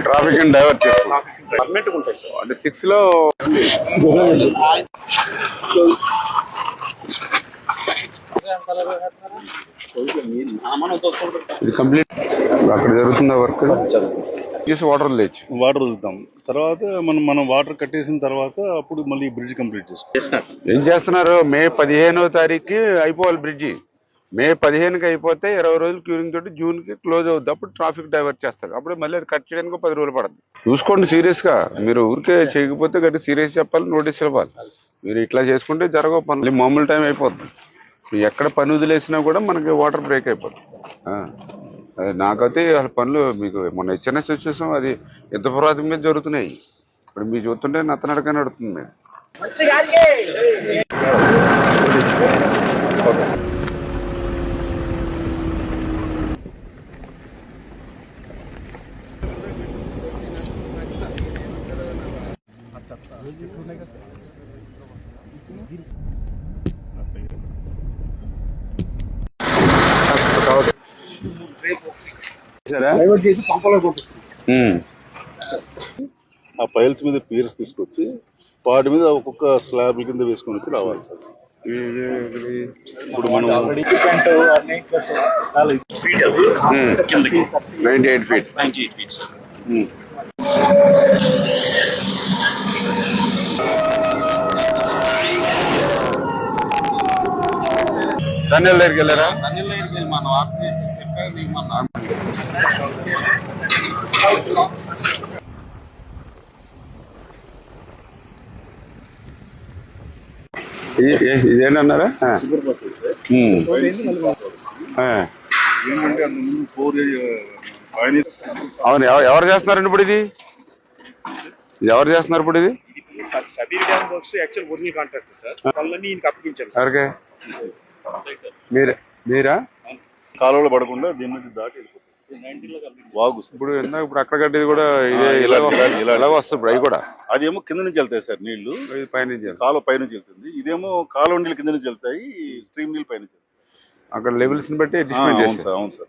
Traffic divert చేస్తాం permanent ఉంటాయి sir. అంటే 6 లో ఇది కంప్లీట్ అక్కడ జరుగుతుందా వర్క్ తీసి వాటర్ లేచి వాటర్ వదులుతాం. తర్వాత మనం వాటర్ కట్టేసిన తర్వాత అప్పుడు మళ్ళీ బ్రిడ్జ్ కంప్లీట్ చేసుకోవాలి. ఏం చేస్తున్నారు? మే 15వ తారీఖుకి అయిపోవాలి బ్రిడ్జి. మే 15కి అయిపోతే 20 రోజులు క్యూరింగ్ తోటి జూన్ కి క్లోజ్ అవుద్ది. అప్పుడు ట్రాఫిక్ డైవర్ట్ చేస్తారు. అప్పుడు మళ్ళీ అది కట్ చేయడానికి 10 రోజులు పడుతుంది. చూసుకోండి సీరియస్ గా. మీరు ఊరికే చేయకపోతే గట్టి సీరియస్ చెప్పాలి, నోటీస్ ఇవ్వాలి. మీరు ఇట్లా చేసుకుంటే జరగవు పనులు. మామూలు టైం అయిపోతుంది. ఎక్కడ పని వదిలేసినా కూడా మనకి వాటర్ బ్రేక్ అయిపోతుంది. నాకైతే అసలు పనులు మీకు మొన్న హెచ్ఎన్ఎస్ వచ్చేసాం, అది యుద్ధ పురాతం మీద జరుగుతున్నాయి. ఇప్పుడు మీరు చూస్తుంటే నత్తనడక నడుతుంది మీరు. ఆ పైల్స్ మీద పీర్స్ తీసుకొచ్చి వాటి మీద ఒక్కొక్క స్లాబ్ కింద వేసుకొని వచ్చి రావాలి సార్. ఇప్పుడు మనం 98 ఫీట్ సార్. ధన్యాల దగ్గరికి వెళ్ళారా? ఇదేనన్నారా? అవును. ఎవరు చేస్తున్నారండి ఇప్పుడు ఇది? ఎవరు చేస్తున్నారు ఇప్పుడు ఇది? ఎవరికే? మీరా? కాలువలో పడకుండా దీని నుంచి దాటి వాగు. ఇప్పుడు ఇప్పుడు అక్కడ కట్టేది కూడా ఇదే ఇలాగ వస్తుంది. అవి కూడా అదేమో కింద నుంచి వెళ్తాయి సార్ నీళ్లు, పైనుంచి కాలువ పైనుంచి వెళ్తుంది. ఇదేమో కాలువ నీళ్ళు కింద నుంచి వెళ్తాయి, స్ట్రీమ్ నీళ్ళు పైనుంచి. అక్కడ లెవెల్స్ ని బట్టి అడ్జస్ట్మెంట్ చేస్తారు. అవును సార్.